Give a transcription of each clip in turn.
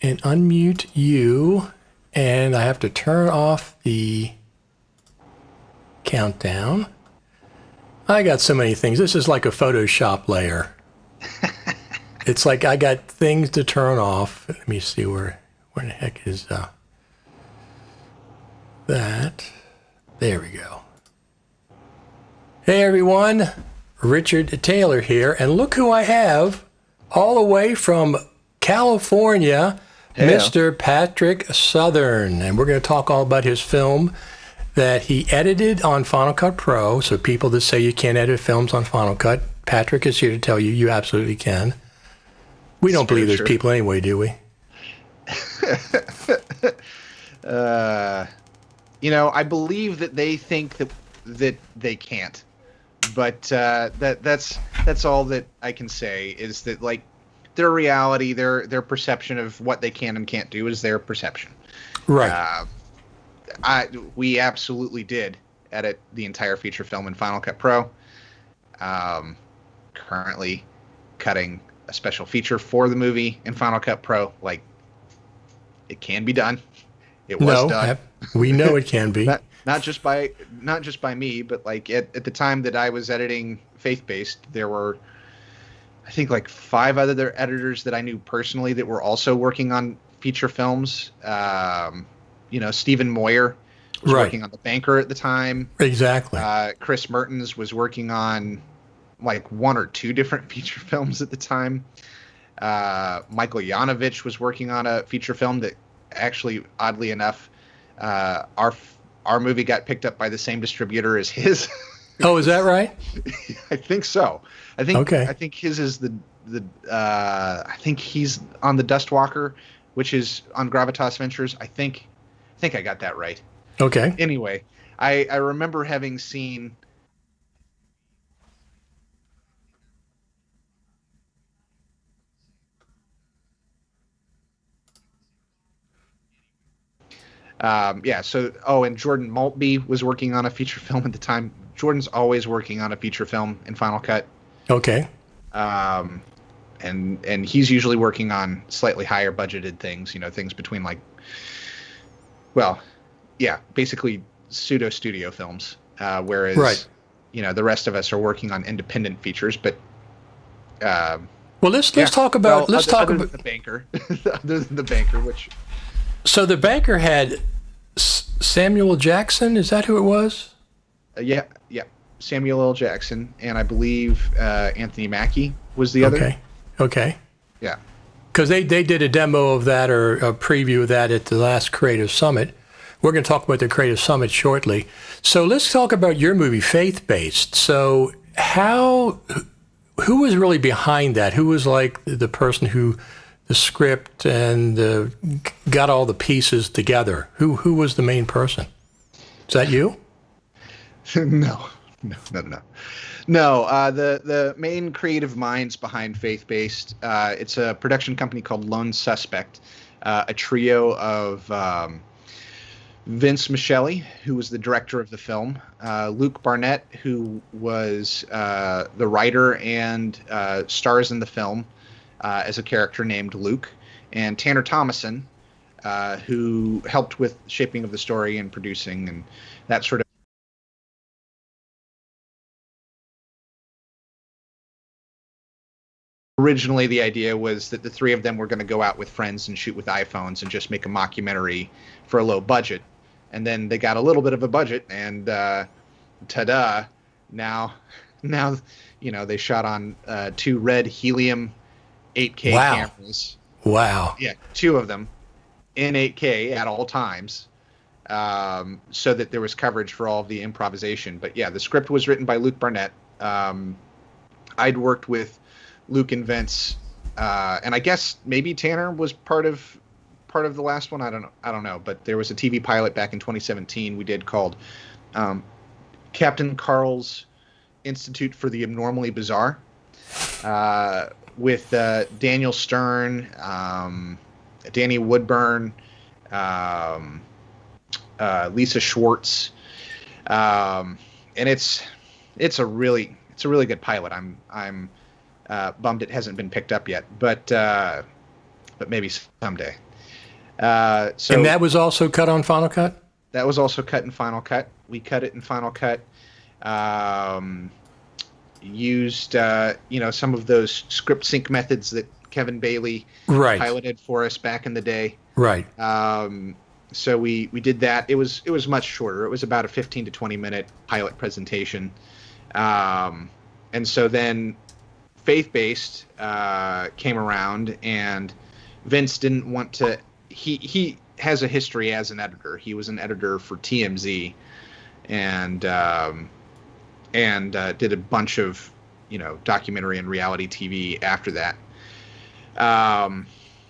and unmute you. And I have to turn off the countdown. I got so many things. This is like a Photoshop layer. It's like I got things to turn off. Let me see where the heck is that. There we go. Hey everyone, Richard Taylor here, and look who I have all the way from California, hey, Mr. Patrick Southern. And we're going to talk all about his film that he edited on Final Cut Pro. So people that say you can't edit films on Final Cut, Patrick is here to tell you you absolutely can. We don't believe there's people anyway, do we? I believe that they think that they can't. But that's all that I can say is that, like, their reality, their perception of what they can and can't do is their perception. Right. We absolutely did edit the entire feature film in Final Cut Pro. Currently cutting a special feature for the movie in Final Cut Pro. Like, it can be done. It was done. We know it can be. Not just by me, but like at the time that I was editing Faith-Based, there were, I think, like 5 other editors that I knew personally that were also working on feature films. Stephen Moyer was working on The Banker at the time. Exactly. Chris Mertens was working on like 1 or 2 different feature films at the time. Michael Yanovich was working on a feature film that actually, oddly enough, our movie got picked up by the same distributor as his. Oh, is that right? I think so. I think his is I think he's on the Dustwalker, which is on Gravitas Ventures. I think I got that right. Okay. Anyway, I remember having seen and Jordan Maltby was working on a feature film at the time. Jordan's always working on a feature film in Final Cut. Okay. And he's usually working on slightly higher budgeted things, things between basically pseudo studio films. Whereas, right. The rest of us are working on independent features, but let's talk about the Banker. Other than The Banker, which So The Banker had Samuel Jackson. Is that who it was? Yeah. Samuel L. Jackson, and I believe Anthony Mackie was the other. Okay. Yeah. Because they did a demo of that or a preview of that at the last Creative Summit. We're going to talk about the Creative Summit shortly. So let's talk about your movie, Faith-Based. So who was really behind that? Who was like the person who the script and got all the pieces together? Who was the main person? Is that you? No. The main creative minds behind Faith-Based, it's a production company called Lone Suspect, a trio of Vince Michelli, who was the director of the film, Luke Barnett, who was the writer and stars in the film as a character named Luke, and Tanner Thomason, who helped with shaping of the story and producing and that sort of. Originally, the idea was that the 3 of them were going to go out with friends and shoot with iPhones and just make a mockumentary for a low budget. And then they got a little bit of a budget, and ta-da! Now, they shot on 2 red helium 8K cameras. Wow. Yeah, 2 of them in 8K at all times, so that there was coverage for all of the improvisation. But yeah, the script was written by Luke Barnett. I'd worked with Luke and Vince, and I guess maybe Tanner was part of the last one. I don't know. But there was a TV pilot back in 2017 we did called Captain Carl's Institute for the Abnormally Bizarre, with Daniel Stern, Danny Woodburn, Lisa Schwartz, and it's a really good pilot. I'm bummed it hasn't been picked up yet, but maybe someday. And that was also cut on Final Cut? That was also cut in Final Cut. We cut it in Final Cut. Used some of those script sync methods that Kevin Bailey piloted for us back in the day. Right. So we did that. It was much shorter. It was about a 15 to 20 minute pilot presentation. And so then Faith-Based came around, and Vince didn't want to. He has a history as an editor. He was an editor for TMZ, and did a bunch of documentary and reality TV after that.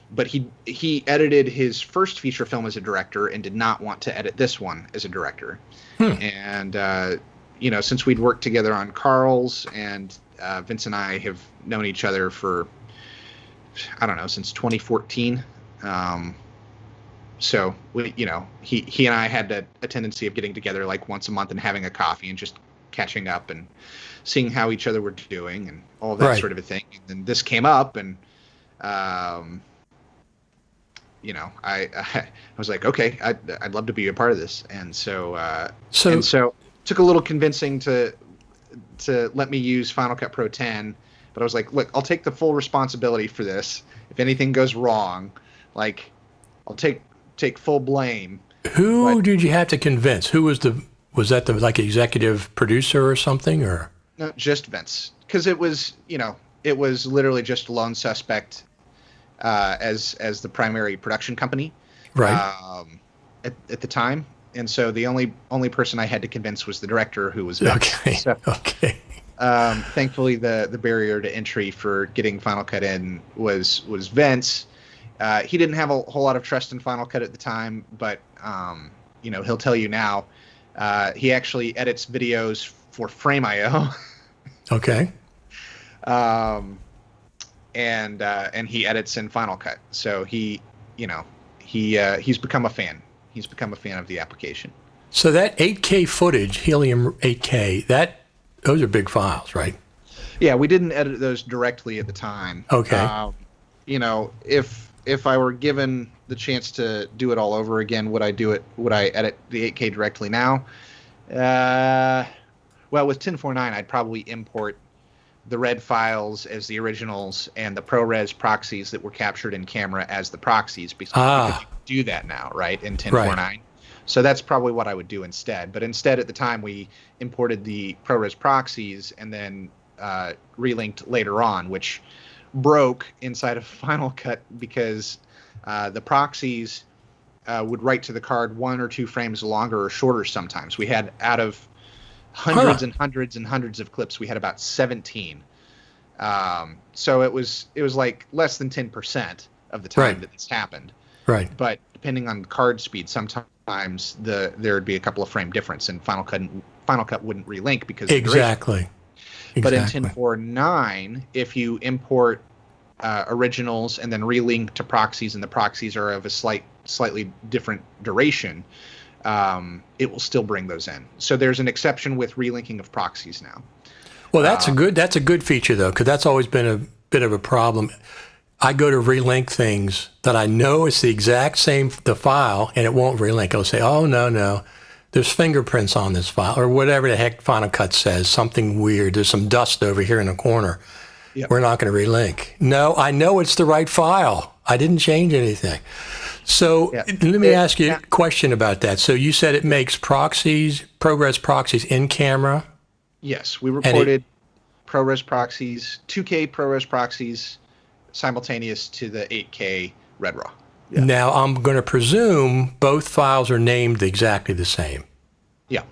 But he edited his first feature film as a director and did not want to edit this one as a director. And since we'd worked together on Carl's, and Vince and I have known each other for, I don't know, since 2014. So he and I had a tendency of getting together like once a month and having a coffee and just catching up and seeing how each other were doing and all of that sort of a thing. And then this came up, and I was like, okay, I'd love to be a part of this. And so took a little convincing to let me use Final Cut Pro 10, but I was like, look, I'll take the full responsibility for this. If anything goes wrong, like, I'll take full blame. Who did you have to convince? Who was that the like executive producer or something, or? No, just Vince, because it was literally just Lone Suspect as the primary production company, right? At the time, and so the only person I had to convince was the director, who was Vince. Okay. So, okay. Thankfully, the barrier to entry for getting Final Cut in was Vince. He didn't have a whole lot of trust in Final Cut at the time, but he'll tell you now. He actually edits videos for Frame.io. Okay. And he edits in Final Cut. So he's become a fan. He's become a fan of the application. So that 8K footage, Helium 8K, those are big files, right? Yeah, we didn't edit those directly at the time. Okay. If I were given the chance to do it all over again, would I edit the 8K directly now? Well, with 1049, I'd probably import the Red files as the originals and the ProRes proxies that were captured in camera as the proxies, because you can do that now, right, in 1049. Right. So that's probably what I would do instead. But instead, at the time, we imported the ProRes proxies and then relinked later on, which broke inside of Final Cut because the proxies would write to the card 1 or 2 frames longer or shorter sometimes. We had, out of hundreds and hundreds and hundreds of clips, we had about 17. So it was like less than 10% of the time that this happened. Right. But depending on card speed, sometimes there'd be a couple of frame difference, and Final Cut wouldn't relink because exactly. But in 1049, if you import originals and then relink to proxies, and the proxies are of a slightly different duration, it will still bring those in. So there's an exception with relinking of proxies now. Well, that's a good feature though, because that's always been a bit of a problem. I go to relink things that I know it's the exact same the file, and it won't relink. I'll say, oh no, there's fingerprints on this file, or whatever the heck Final Cut says, something weird. There's some dust over here in the corner. Yep. We're not going to relink. No, I know it's the right file. I didn't change anything. So let me ask you a question about that. So you said it makes proxies, ProRes proxies in camera? Yes, we reported ProRes proxies, 2K ProRes proxies simultaneous to the 8K Red Raw. Yeah. Now, I'm going to presume both files are named exactly the same. Yeah.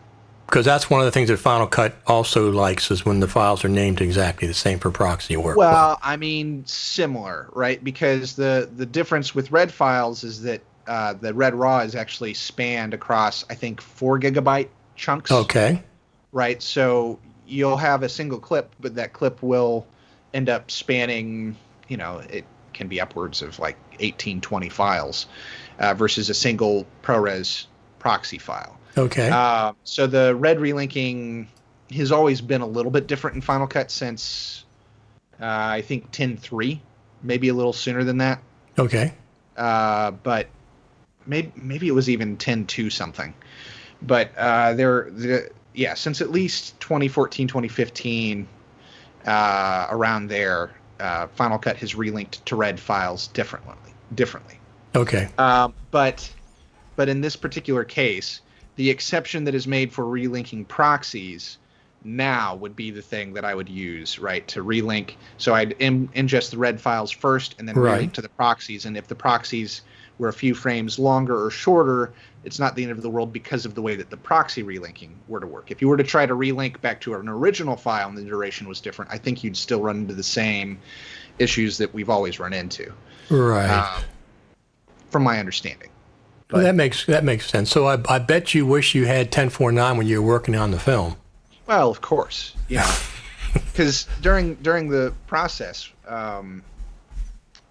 Because that's one of the things that Final Cut also likes, is when the files are named exactly the same for proxy work. Well, I mean, similar, right? Because the difference with Red files is that the Red Raw is actually spanned across, I think, 4 gigabyte chunks. Okay. Right? So you'll have a single clip, but that clip will end up spanning, it can be upwards of like 18, 20 files versus a single ProRes proxy file. Okay. So the Red relinking has always been a little bit different in Final Cut since I think 10.3, maybe a little sooner than that. Okay. But maybe it was even 10.2 something. But since at least 2014, 2015, around there, Final Cut has relinked to Red files differently. Okay. But in this particular case, the exception that is made for relinking proxies now would be the thing that I would use, right, to relink. So I'd ingest the Red files first and then relink to the proxies. And if the proxies were a few frames longer or shorter, it's not the end of the world because of the way that the proxy relinking were to work. If you were to try to relink back to an original file and the duration was different, I think you'd still run into the same issues that we've always run into. Right. From my understanding. Well, that makes sense. So I bet you wish you had 1049 when you were working on the film. Well, of course, because during the process,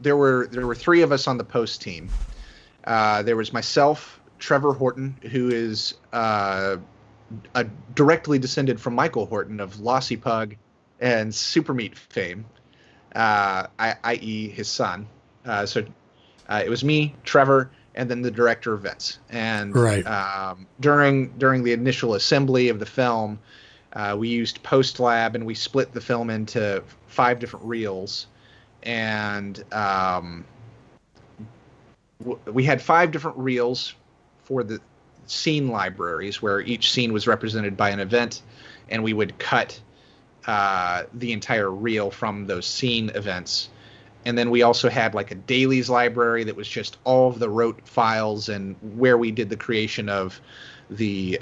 there were three of us on the post team. There was myself, Trevor Horton, who is directly descended from Michael Horton of Lossy Pug and Supermeat fame, i.e. his son. So it was me, Trevor, and then the director, Vince. And during the initial assembly of the film, we used Post Lab, and we split the film into 5 different reels. And we had 5 different reels for the scene libraries, where each scene was represented by an event, and we would cut the entire reel from those scene events. And then we also had like a dailies library that was just all of the rote files and where we did the creation of the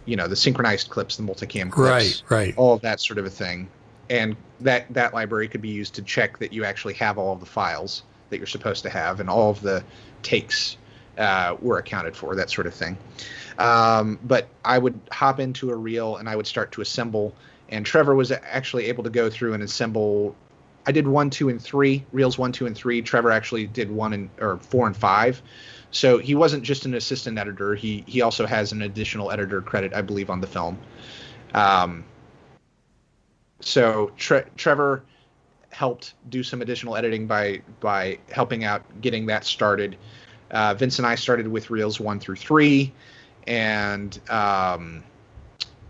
the synchronized clips, the multicam clips, right, all of that sort of a thing. And that library could be used to check that you actually have all of the files that you're supposed to have, and all of the takes were accounted for, that sort of thing. But I would hop into a reel and I would start to assemble, and Trevor was actually able to go through and assemble. I did 1, 2, and 3 reels, 1, 2, and 3. Trevor actually did 4 and 5. So he wasn't just an assistant editor. He also has an additional editor credit, I believe, on the film. So Trevor helped do some additional editing by helping out getting that started. Vince and I started with reels 1 through 3, and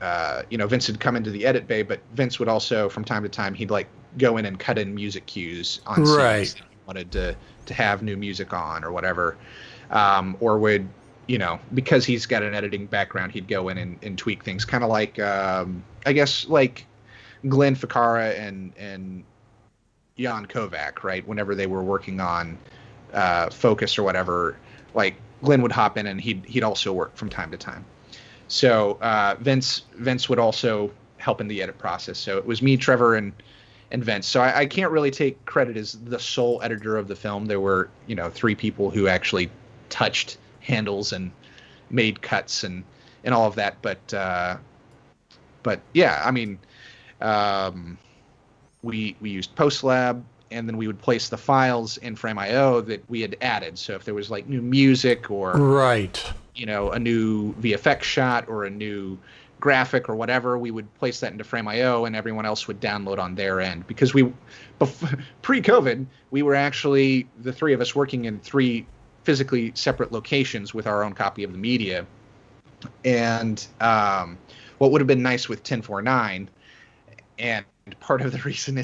Vince had come into the edit bay, but Vince would also, from time to time, he'd like go in and cut in music cues on scenes that he wanted to have new music on or whatever, or would, because he's got an editing background, he'd go in and tweak things, kind of like I guess like Glenn Ficarra and Jan Kovac, right? Whenever they were working on Focus or whatever, like Glenn would hop in and he'd also work from time to time. So Vince would also help in the edit process. So it was me, Trevor, and Vince. So I can't really take credit as the sole editor of the film. There were 3 people who actually touched handles and made cuts and all of that. But yeah, I mean, we used PostLab, and then we would place the files in Frame.io that we had added. So if there was like new music or a new VFX shot or a new graphic or whatever, we would place that into Frame.io, and everyone else would download on their end. Because pre-COVID, we were actually, the 3 of us, working in 3 physically separate locations with our own copy of the media. And what would have been nice with 1049, and part of the reason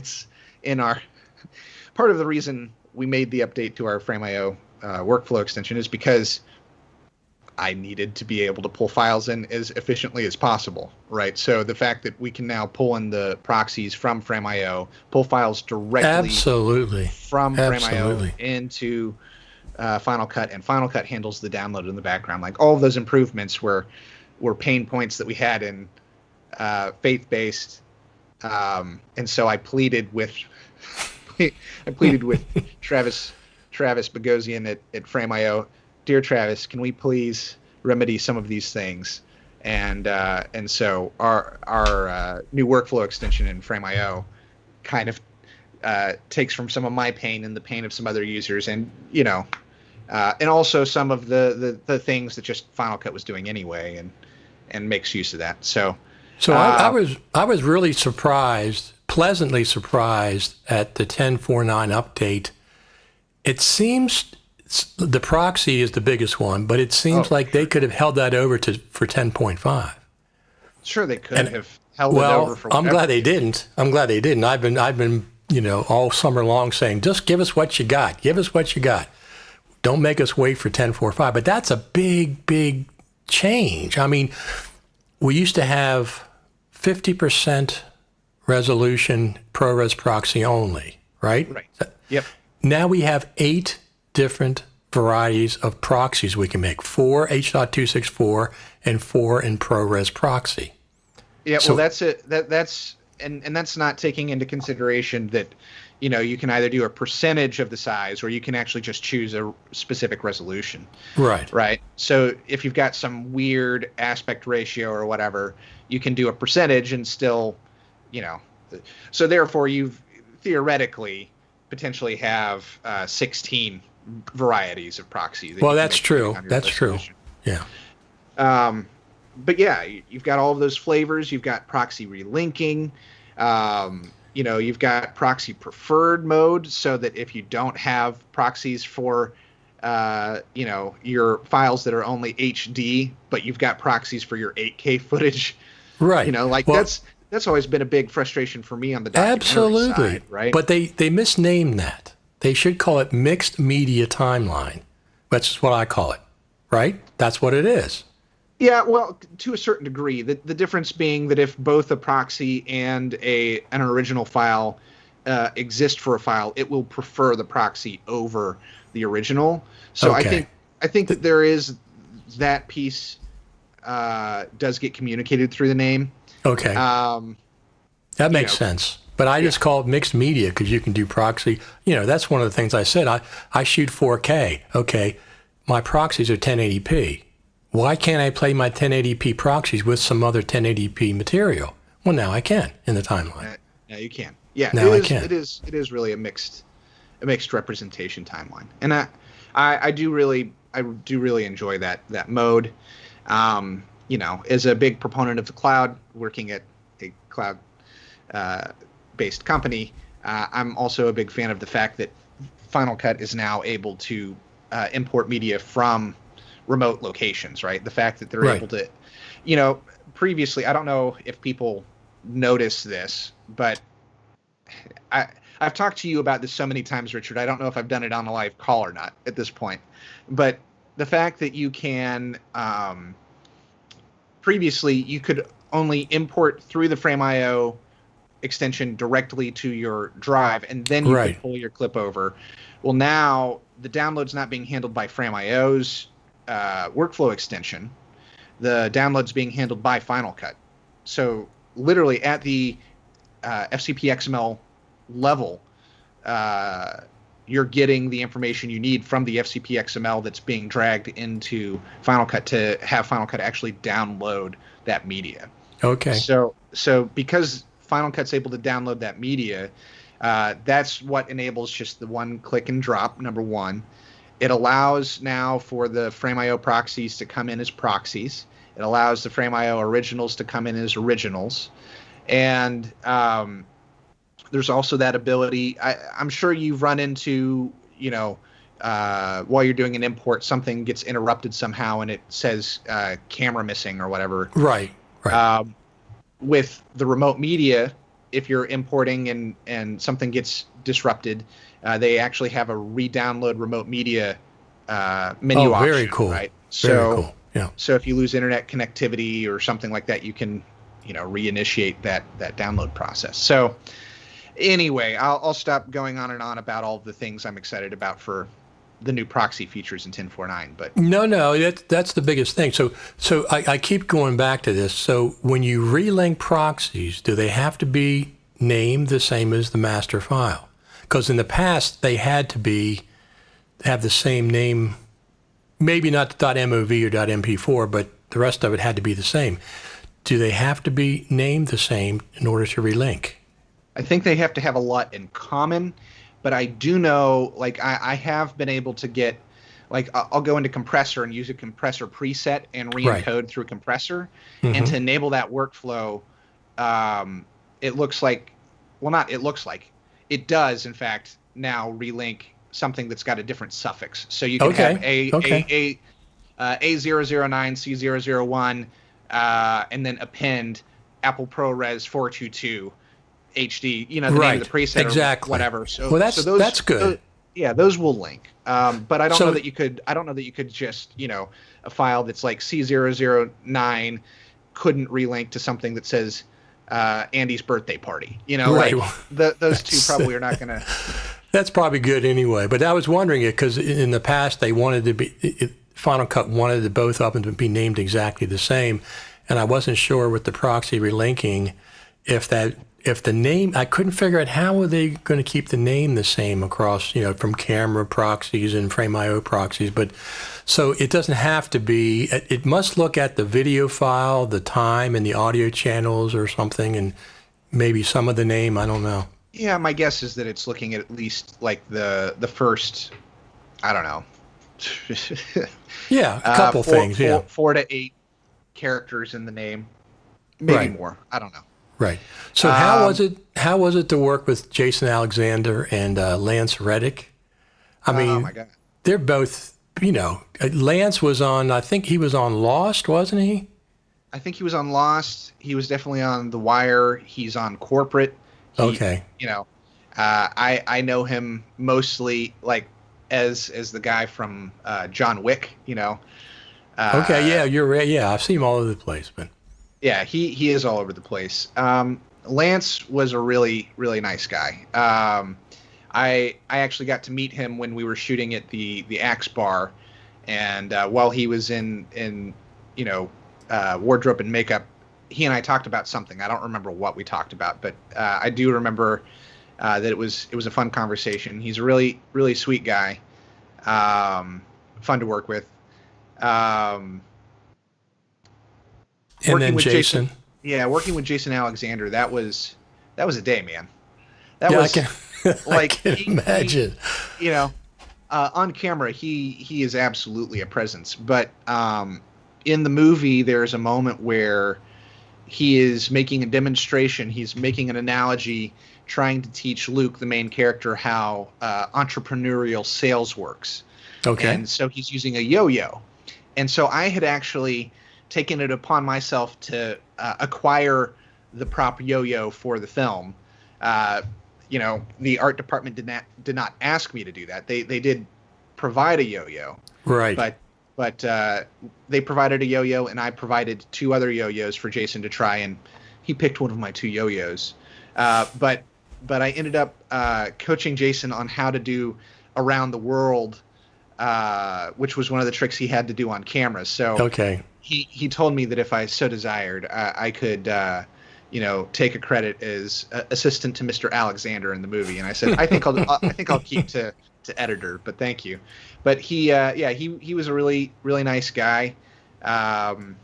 part of the reason we made the update to our Frame.io workflow extension is because I needed to be able to pull files in as efficiently as possible, right? So the fact that we can now pull in the proxies from Frame.io, pull files directly from Frame.io into Final Cut, and Final Cut handles the download in the background. Like, all of those improvements were pain points that we had in faith-based, and so I pleaded with Travis Bogosian at Frame.io. Dear Travis, can we please remedy some of these things? And so our new workflow extension in Frame.io kind of takes from some of my pain and the pain of some other users, and and also some of the things that just Final Cut was doing anyway, and makes use of that. So I was really pleasantly surprised at the 10.49 update. It seems the proxy is the biggest one, but it seems like they could have held that over for 10.5. Sure, they could have held it over for I'm whatever. glad they didn't. I've been, all summer long saying, just give us what you got. Give us what you got. Don't make us wait for 10.4.5. But that's a big, big change. I mean, we used to have 50% resolution ProRes proxy only, right? Right. Yep. Now we have 8 different varieties of proxies we can make. 4 H.264 and 4 in ProRes proxy. Yeah, So- well, that's it. That's not taking into consideration that, you can either do a percentage of the size or you can actually just choose a specific resolution. Right. Right. So if you've got some weird aspect ratio or whatever, you can do a percentage and still, so therefore you theoretically potentially have 16 varieties of proxy. Well, that's true. That's true. Yeah. But yeah, you've got all of those flavors. You've got proxy relinking. You've got proxy preferred mode, so that if you don't have proxies for, your files that are only HD, but you've got proxies for your 8K footage. Right. That's always been a big frustration for me on the documentary Absolutely. side, right? But they misnamed that. They should call it mixed media timeline. That's what I call it. Right? That's what it is. Yeah, well, to a certain degree, the difference being that if both a proxy and an original file exist for a file, it will prefer the proxy over the original. So Okay. I think that there is that piece does get communicated through the name. Okay. That makes sense. But I just call it mixed media because you can do proxy. That's one of the things I said. I shoot 4K. Okay. My proxies are 1080p. Why can't I play my 1080p proxies with some other 1080p material? Well, now I can in the timeline. Now you can. Yeah, Now I it is, can. It is really a mixed representation timeline, and I do really enjoy that mode. As a big proponent of the cloud, working at a cloud based company, I'm also a big fan of the fact that Final Cut is now able to import media from remote locations, right? The fact that they're able to, previously, I don't know if people notice this, but I've talked to you about this so many times, Richard. I don't know if I've done it on a live call or not at this point, but the fact that you can, previously you could only import through the Frame.io extension directly to your drive, and then you could pull your clip over. Well, now the download's not being handled by Frame.io's workflow extension. The download's being handled by Final Cut. So literally at the FCPXML level, you're getting the information you need from the FCPXML that's being dragged into Final Cut to have Final Cut actually download that media. Okay. So because Final Cut's able to download that media, that's what enables just the one click and drop, number one. It allows now for the Frame.io proxies to come in as proxies. It allows the Frame.io originals to come in as originals. And there's also that ability. I'm sure you've run into, while you're doing an import, something gets interrupted somehow and it says camera missing or whatever. Right. With the remote media, if you're importing and something gets disrupted, they actually have a re-download remote media menu option. Very cool. Right? Very cool. Yeah. So if you lose internet connectivity or something like that, you can, reinitiate that download process. So anyway, I'll stop going on and on about all the things I'm excited about for the new proxy features in 10.4.9. But no, that's the biggest thing. So I keep going back to this. So when you relink proxies, do they have to be named the same as the master file? Because in the past they had to have the same name, maybe not .mov or .mp4, but the rest of it had to be the same. Do they have to be named the same in order to relink? I think they have to have a lot in common, but I do know, I have been able to get, I'll go into compressor and use a compressor preset and re-encode through compressor. Mm-hmm. And to enable that workflow, it does, in fact, now relink something that's got a different suffix. So you can have A009, C001, and then append Apple ProRes 422 HD, the name of the preset exactly. or whatever. So, well, that's good. Those will link. But I don't know that you could. I don't know that you could just, a file that's like C009 couldn't relink to something that says Andy's birthday party. Right. Those two probably are not going to. That's probably good anyway. But I was wondering it because in the past they wanted to be. Final Cut wanted both of them to be named exactly the same, and I wasn't sure with the proxy relinking if the name, I couldn't figure out how are they going to keep the name the same across, from camera proxies and Frame.io proxies. But so it doesn't have to be, it must look at the video file, the time, and the audio channels or something, and maybe some of the name, I don't know. Yeah, my guess is that it's looking at least like the first, I don't know. Yeah, a couple things, 4 to 8 characters in the name, maybe more. I don't know. Right. So how was it to work with Jason Alexander and Lance Reddick? I mean, oh my God. They're both, Lance was on, I think he was on Lost, wasn't he? I think he was on Lost. He was definitely on The Wire. He's on Corporate. Okay. I know him mostly like as the guy from John Wick, okay, yeah, you're right. Yeah, I've seen him all over the place, but yeah, he is all over the place. Lance was a really, really nice guy. I actually got to meet him when we were shooting at the Axe Bar, and while he was in wardrobe and makeup, he and I talked about something. I don't remember what we talked about, but I do remember that it was a fun conversation. He's a really, really sweet guy, fun to work with. And then Jason. Working with Jason Alexander, that was a day, man. I can imagine. On camera, he is absolutely a presence. But in the movie, there's a moment where he is making a demonstration. He's making an analogy, trying to teach Luke, the main character, how entrepreneurial sales works. Okay. And so he's using a yo-yo. And so I had actually taken it upon myself to acquire the prop yo-yo for the film. The art department did not ask me to do that. They did provide a yo-yo. Right. But they provided a yo-yo, and I provided 2 other yo-yos for Jason to try, and he picked one of my 2 yo-yos. But I ended up coaching Jason on how to do around the world, which was one of the tricks he had to do on camera. So okay. He told me that if I so desired, I could take a credit as assistant to Mr. Alexander in the movie. And I said, I think I'll keep to editor, but thank you. But he was a really, really nice guy. The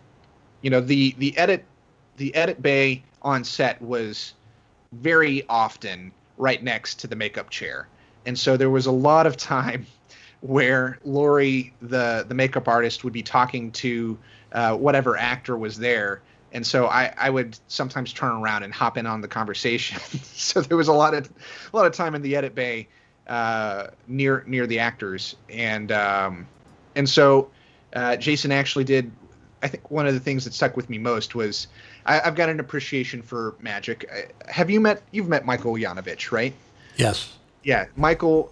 edit bay on set was very often right next to the makeup chair. And so there was a lot of time where Lori, the makeup artist, would be talking to whatever actor was there. And so I would sometimes turn around and hop in on the conversation. So there was a lot of time in the edit bay near the actors. And so Jason actually did, I think one of the things that stuck with me most was I've got an appreciation for magic. You've met Michael Yanovich, right? Yes. Yeah. Michael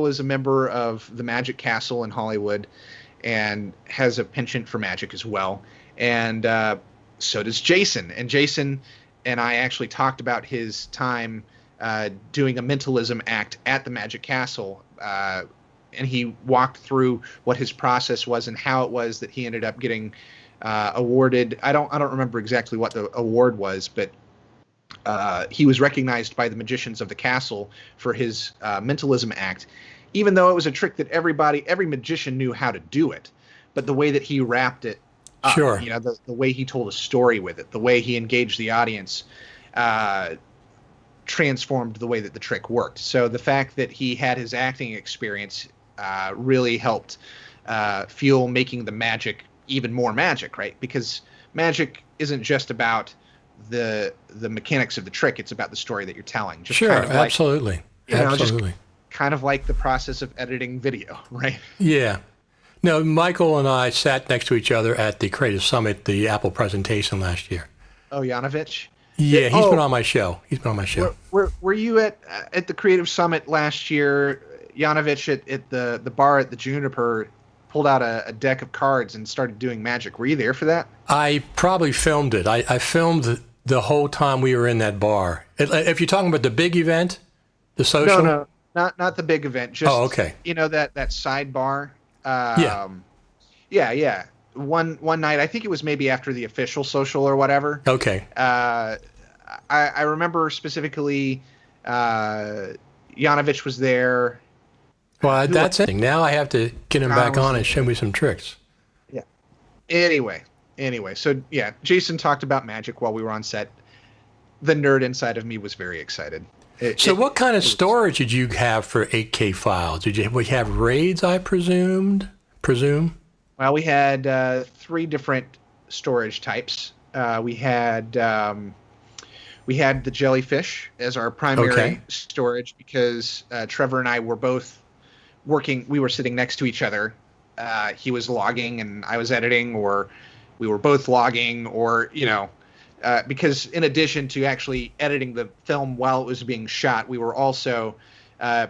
is a member of the Magic Castle in Hollywood and has a penchant for magic as well. And so does Jason. And Jason and I actually talked about his time doing a Mentalism Act at the Magic Castle. And he walked through what his process was and how it was that he ended up getting awarded. I don't remember exactly what the award was, but he was recognized by the magicians of the castle for his Mentalism Act, even though it was a trick that every magician knew how to do it. But the way that he wrapped it up, sure. The way he told a story with it, the way he engaged the audience, transformed the way that the trick worked. So the fact that he had his acting experience really helped fuel making the magic even more magic, right? Because magic isn't just about the mechanics of the trick; it's about the story that you're telling. Just sure, kind of absolutely, absolutely. kind of like the process of editing video, right? Yeah. No, Michael and I sat next to each other at the Creative Summit, the Apple presentation last year. Oh, Yanovich? Yeah, he's been on my show. Were you at the Creative Summit last year? Yanovich at the bar at the Juniper pulled out a deck of cards and started doing magic. Were you there for that? I probably filmed it. I filmed the whole time we were in that bar. If you're talking about the big event, the social? No, not the big event. Just, okay. That side bar. Yeah. One night, I think it was maybe after the official social or whatever. Okay. I remember specifically Yanovich was there. Well, that's it. Now I have to get him back on and show me some tricks. Yeah. Anyway, so yeah, Jason talked about magic while we were on set. The nerd inside of me was very excited. What kind of storage did you have for 8K files? Did we have RAIDs, I presume? Well, we had 3 different storage types. We had the jellyfish as our primary storage because Trevor and I were both working. We were sitting next to each other. He was logging and I was editing, or we were both logging, or because in addition to actually editing the film while it was being shot, we were also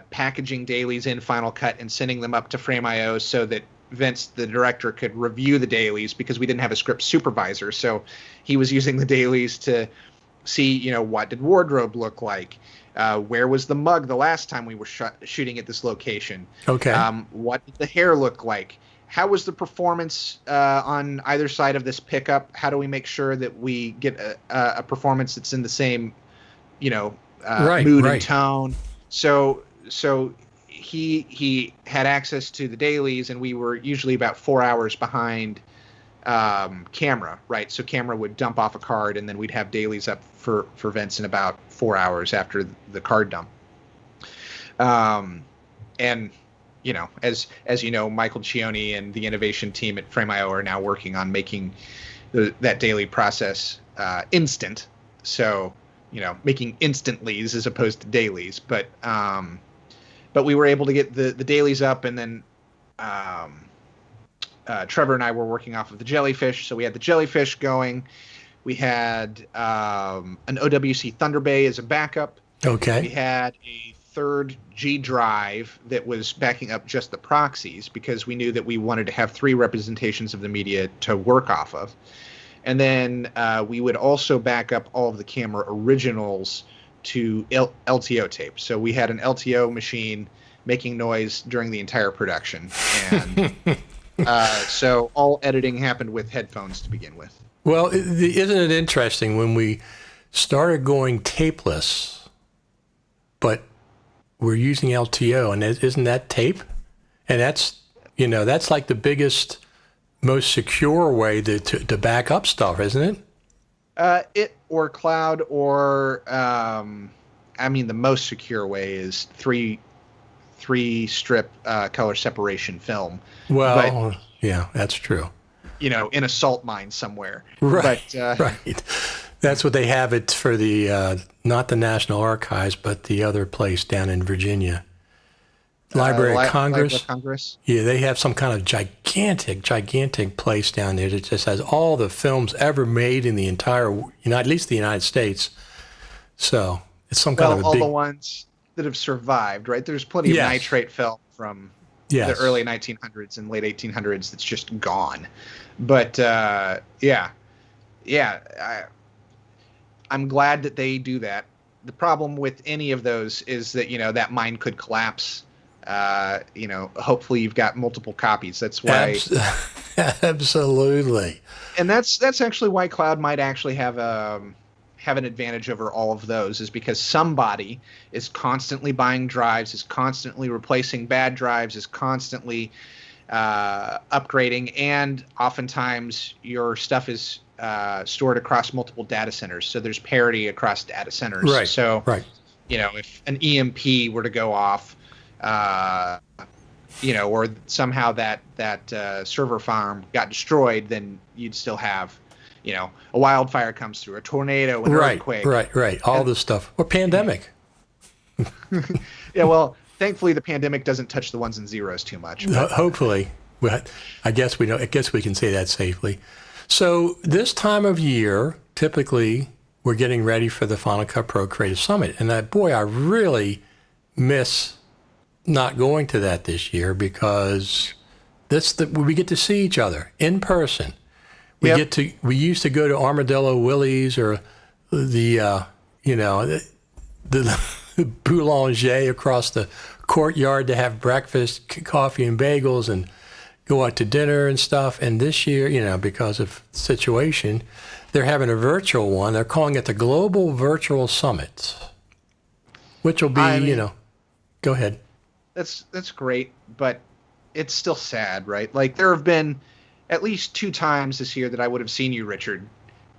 packaging dailies in Final Cut and sending them up to Frame.io so that Vince, the director, could review the dailies, because we didn't have a script supervisor. So he was using the dailies to see, what did wardrobe look like? Where was the mug the last time we were shooting at this location? Okay. What did the hair look like? How was the performance on either side of this pickup? How do we make sure that we get a performance that's in the same, mood and tone? So he had access to the dailies, and we were usually about 4 hours behind camera, right? So camera would dump off a card, and then we'd have dailies up for Vince in about 4 hours after the card dump. And as you know, Michael Cioni and the innovation team at Frame.io are now working on making that daily process instant. So, making instantlies as opposed to dailies. But we were able to get the dailies up, and then Trevor and I were working off of the jellyfish. So we had the jellyfish going. We had an OWC Thunder Bay as a backup. Okay. We had a third G drive that was backing up just the proxies, because we knew that we wanted to have 3 representations of the media to work off of. And then we would also back up all of the camera originals to LTO tape. So we had an LTO machine making noise during the entire production. And so all editing happened with headphones to begin with. Well, isn't it interesting when we started going tapeless, but we're using LTO, and isn't that tape? And that's like the biggest, most secure way to back up stuff, isn't it? It or cloud, or the most secure way is three strip color separation film. Well, yeah, that's true. In a salt mine somewhere. Right. But, right. That's what they have it for, the not the National Archives, but the other place down in Virginia. Library of Congress. Library of Congress. Yeah, they have some kind of gigantic place down there that just has all the films ever made in the entire, at least the United States. So it's some kind of a all big... the ones that have survived, right? There's plenty of nitrate film from the early 1900s and late 1800s that's just gone. But I'm glad that they do that. The problem with any of those is that, that mine could collapse. Hopefully you've got multiple copies. That's why. Absolutely. And that's actually why cloud might actually have an advantage over all of those, is because somebody is constantly buying drives, is constantly replacing bad drives, is constantly upgrading, and oftentimes your stuff is stored across multiple data centers, so there's parity across data centers. Right. So, right. If an EMP were to go off, or somehow that server farm got destroyed, then you'd still have, a wildfire comes through, a tornado, an earthquake. Right. All this stuff. Or pandemic. Yeah, well, Thankfully, the pandemic doesn't touch the ones and zeros too much. Hopefully. Well, I guess we can say that safely. So this time of year, typically, we're getting ready for the Final Cut Pro Creative Summit. And I really miss not going to that this year because we get to see each other in person. We used to go to Armadillo Willie's or the Boulanger across the courtyard to have breakfast, coffee and bagels, and go out to dinner and stuff. And this year, because of the situation, they're having a virtual one. They're calling it the Global Virtual Summit, which will be, go ahead. That's great, but it's still sad, right? Like there have been at least 2 times this year that I would have seen you, Richard.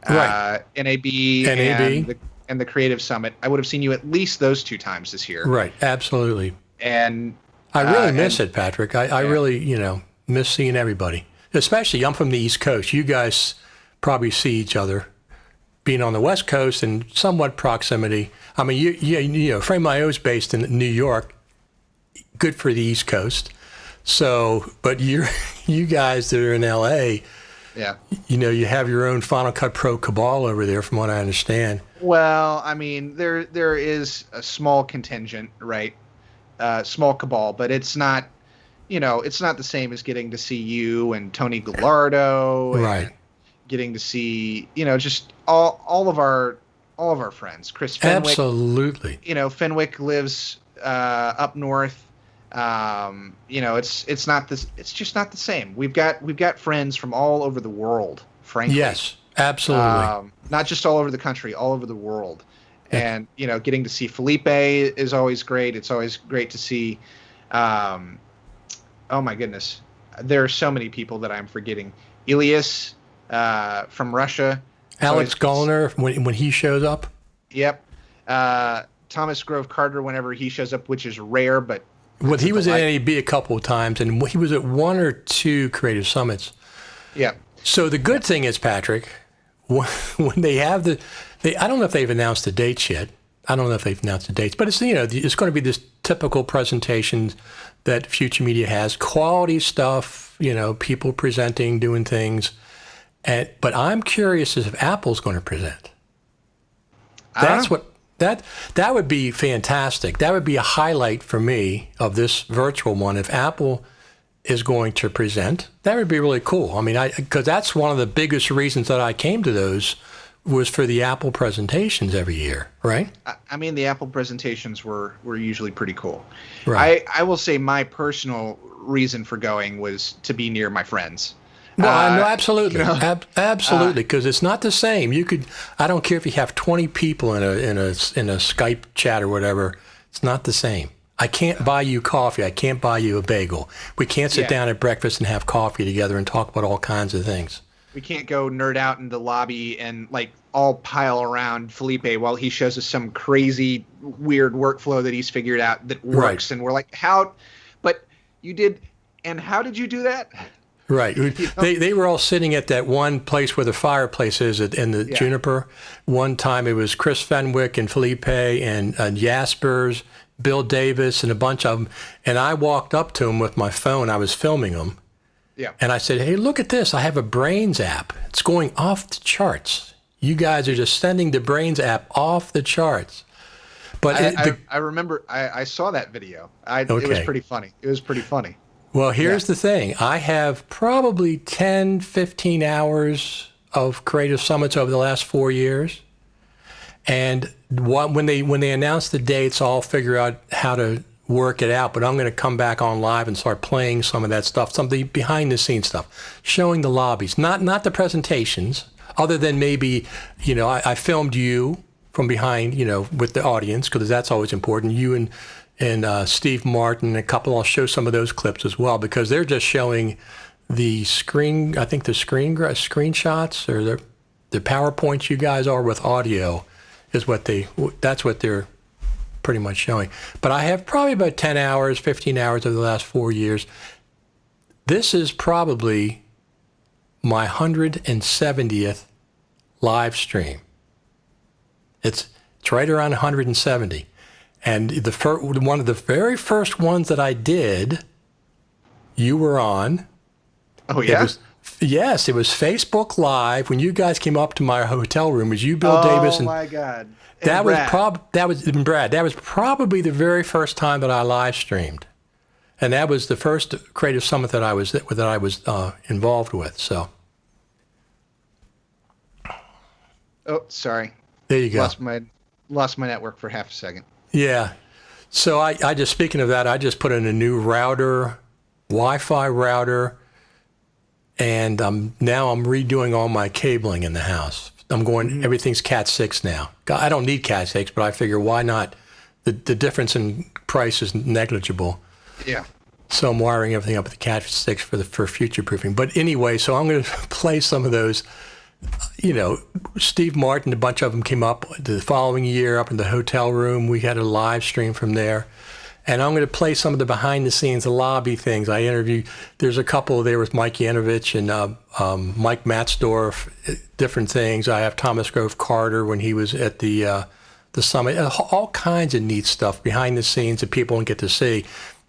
Right. NAB. And the Creative Summit. I would have seen you at least those 2 times this year. Right, absolutely. And I really miss it, Patrick. I really, miss seeing everybody. Especially, I'm from the East Coast. You guys probably see each other being on the West Coast in somewhat proximity. I mean, Frame IO's based in New York. Good for the East Coast. So, but you guys that are in LA, you have your own Final Cut Pro cabal over there, from what I understand. Well, I mean, there is a small contingent, right? Small cabal, but it's not, it's not the same as getting to see you and Tony Gallardo, right? And getting to see, just all of our friends. Chris Fenwick, absolutely. Fenwick lives up north. It's not this. It's just not the same. We've got friends from all over the world. Frankly, yes, absolutely. Not just all over the country, all over the world. And getting to see Felipe is always great. It's always great to see. Oh my goodness, there are so many people that I'm forgetting. Elias from Russia. Alex Gallner when he shows up. Yep. Thomas Grove Carter whenever he shows up, which is rare, but. Well, he was at NAB a couple of times, and he was at 1 or 2 Creative Summits. Yeah. So the good thing is, Patrick, when they have I don't know if they've announced the dates yet. I don't know if they've announced the dates, but it's it's going to be this typical presentation that Future Media has, quality stuff, people presenting, doing things, but I'm curious as if Apple's going to present. That's what. That would be fantastic. That would be a highlight for me of this virtual one. If Apple is going to present, that would be really cool. I mean, because that's one of the biggest reasons that I came to those was for the Apple presentations every year, right? I mean, the Apple presentations were usually pretty cool. Right. I will say my personal reason for going was to be near my friends. No, absolutely, absolutely, because it's not the same. I don't care if you have 20 people in a Skype chat or whatever. It's not the same. I can't buy you coffee. I can't buy you a bagel. We can't sit down at breakfast and have coffee together and talk about all kinds of things. We can't go nerd out in the lobby and all pile around Felipe while he shows us some crazy weird workflow that he's figured out that works, right. And we're like, how? But you did, and how did you do that? Right. They were all sitting at that one place where the fireplace is in the Juniper. One time it was Chris Fenwick and Felipe and Jaspers, Bill Davis, and a bunch of them. And I walked up to him with my phone. I was filming them. Yeah. And I said, hey, look at this. I have a Brains app. It's going off the charts. You guys are just sending the Brains app off the charts. But I remember I saw that video. It was pretty funny. Well, here's the thing. I have probably 10, 15 hours of Creative Summits over the last 4 years. And when they announce the dates, I'll figure out how to work it out. But I'm going to come back on live and start playing some of that stuff, some of the behind-the-scenes stuff, showing the lobbies, not the presentations, other than maybe, I filmed you from behind, with the audience, because that's always important. You and Steve Martin, a couple. I'll show some of those clips as well because they're just showing the screen. I think the screenshots or the PowerPoints you guys are with audio is that's what they're pretty much showing. But I have probably about 10 hours, 15 hours over the last 4 years. This is probably my 170th live stream. It's right around 170. And one of the very first ones that I did, you were on. Oh, yeah? Yes, it was Facebook Live when you guys came up to my hotel room. It was you, Bill Davis, and oh my God! that was Brad. That was probably the very first time that I live streamed, and that was the first Creative Summit that I was involved with. So, oh, sorry. There you go. Lost my network for half a second. Yeah. So I just, speaking of that, I just put in a new router, Wi-Fi router, and now I'm redoing all my cabling in the house. I'm going, everything's Cat 6 now. I don't need Cat 6, but I figure why not? The difference in price is negligible. Yeah. So I'm wiring everything up with the Cat 6 for future proofing. But anyway, so I'm going to play some of those. You know, Steve Martin, a bunch of them came up the following year up in the hotel room. We had a live stream from there. And I'm going to play some of the behind-the-scenes lobby things. I interviewed, there's a couple there with Mike Yanovich and Mike Matzdorf, different things. I have Thomas Grove Carter when he was at the summit. All kinds of neat stuff behind the scenes that people don't get to see.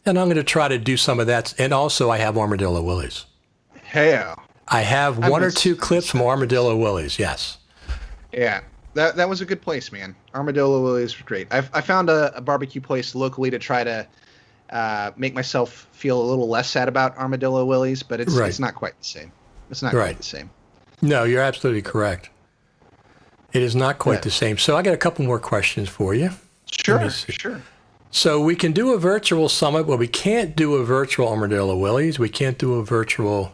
And I'm going to try to do some of that. And also I have Armadillo Willie's. Hell. I have one or two clips from Armadillo Willie's, yes. Yeah, that was a good place, man. Armadillo Willie's was great. I found a barbecue place locally to try to make myself feel a little less sad about Armadillo Willie's, but it's not quite the same. It's not quite the same. No, you're absolutely correct. It is not quite the same. So I got a couple more questions for you. Sure. So we can do a virtual summit, but we can't do a virtual Armadillo Willie's. We can't do a virtual...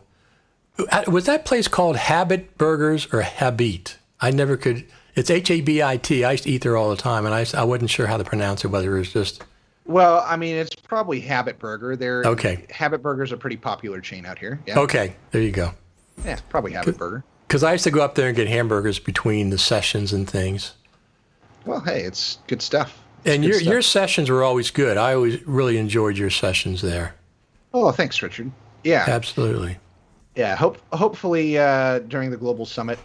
Was that place called Habit Burgers or Habit? I never could. It's Habit. I used to eat there all the time, and I wasn't sure how to pronounce it, whether it was just... Well, I mean, it's probably Habit Burger. Okay. Habit Burger's a pretty popular chain out here. Yeah. Okay, there you go. Yeah, probably Habit Burger. Because I used to go up there and get hamburgers between the sessions and things. Well, hey, it's good stuff. And your sessions were always good. I always really enjoyed your sessions there. Oh, thanks, Richard. Yeah. Absolutely. Yeah, hopefully during the Global Summit,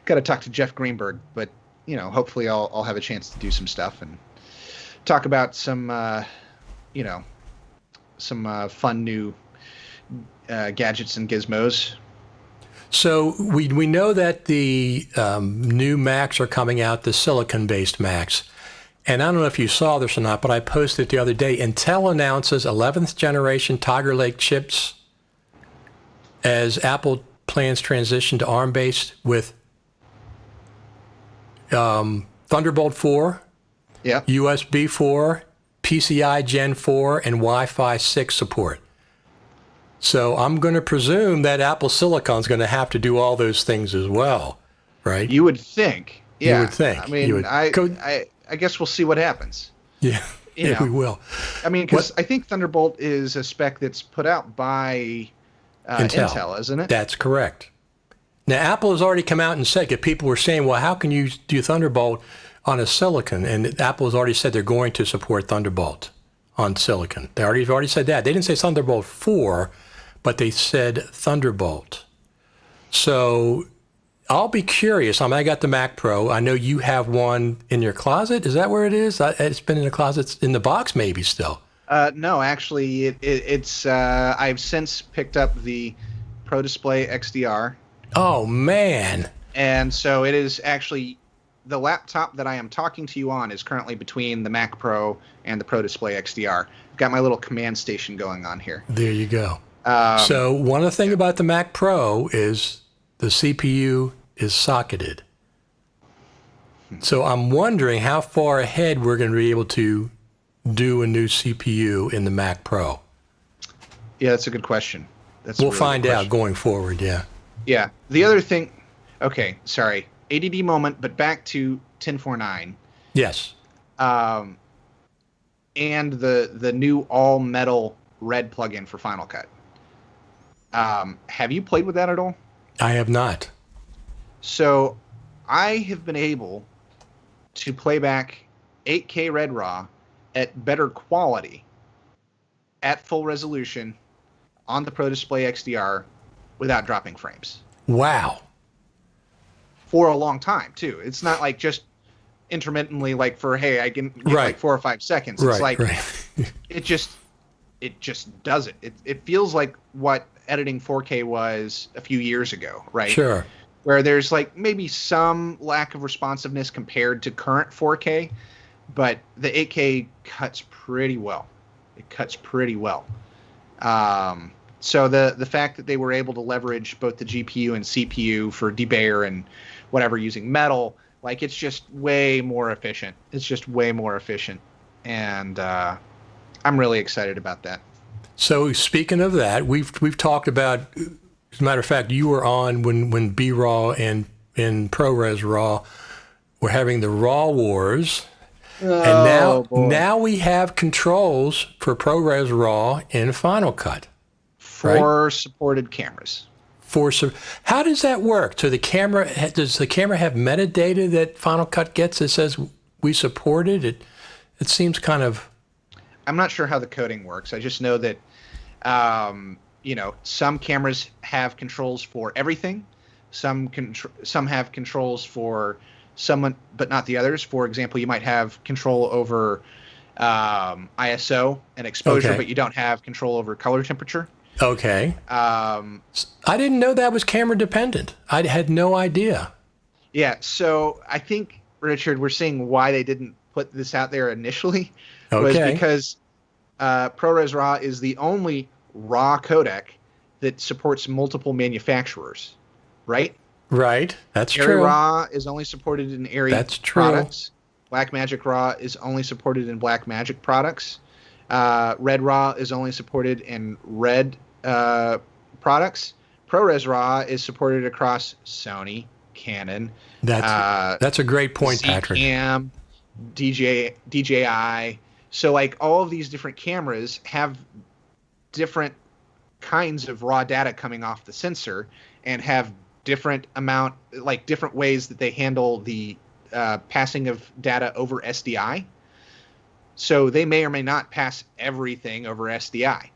got to talk to Jeff Greenberg, but hopefully I'll have a chance to do some stuff and talk about some fun new gadgets and gizmos. So we know that the new Macs are coming out, the silicon-based Macs. And I don't know if you saw this or not, but I posted it the other day. Intel announces 11th generation Tiger Lake chips as Apple plans transition to ARM-based with Thunderbolt 4, USB 4, PCI Gen 4, and Wi-Fi 6 support. So I'm going to presume that Apple Silicon is going to have to do all those things as well, right? You would think. Yeah. You would think. I mean, I guess we'll see what happens. Yeah, we will. I mean, because I think Thunderbolt is a spec that's put out by... Intel, isn't it? That's correct. Now, Apple has already come out and said, that people were saying, well, how can you do Thunderbolt on a silicon? And Apple has already said they're going to support Thunderbolt on silicon. They've already said that. They didn't say Thunderbolt 4, but they said Thunderbolt. So I'll be curious. I got the Mac Pro. I know you have one in your closet. Is that where it is? It's been in the closet, in the box maybe still. No, actually, it's. I've since picked up the Pro Display XDR. Oh man! And so it is actually the laptop that I am talking to you on is currently between the Mac Pro and the Pro Display XDR. I've got my little command station going on here. There you go. So one of the things about the Mac Pro is the CPU is socketed. So I'm wondering how far ahead we're going to be able to do a new CPU in the Mac Pro. Yeah, that's a good question. We'll find out going forward, yeah. Yeah. The other thing, okay, sorry, ADD moment, but back to 1049. Yes. And the new AllMetal Red plugin for Final Cut. Have you played with that at all? I have not. So I have been able to play back 8K Red Raw at better quality at full resolution on the Pro Display XDR without dropping frames. Wow. For a long time, too. It's not like just intermittently, like for, hey, I can get Right. like 4 or 5 seconds. Right, It's like right. it just does it. It feels like what editing 4K was a few years ago, right? Sure. Where there's like maybe some lack of responsiveness compared to current 4K, but the 8K cuts pretty well. It cuts pretty well. So the fact that they were able to leverage both the GPU and CPU for debayer and whatever using metal, like it's just way more efficient. It's just way more efficient, and I'm really excited about that. So speaking of that, we've talked about. As a matter of fact, you were on when B-Raw and ProRes Raw were having the Raw Wars. And now we have controls for ProRes Raw in Final Cut. For supported cameras. How does that work? So does the camera have metadata that Final Cut gets that says we supported it? It seems kind of. I'm not sure how the coding works. I just know that, some cameras have controls for everything. Some have controls for some, but not the others. For example, you might have control over ISO and exposure, Okay. but you don't have control over color temperature. Okay. I didn't know that was camera dependent. I had no idea. Yeah. So I think, Richard, we're seeing why they didn't put this out there initially was Okay. because ProRes Raw is the only RAW codec that supports multiple manufacturers, right? Right. That's Arri true. Raw is only supported in Arri That's true. products. Blackmagic Raw is only supported in Blackmagic products. Red Raw is only supported in Red products. ProRes Raw is supported across Sony, Canon. That's a great point, Patrick. Cam, DJI. So like all of these different cameras have different kinds of raw data coming off the sensor and have different ways that they handle the passing of data over SDI. So they may or may not pass everything over SDI.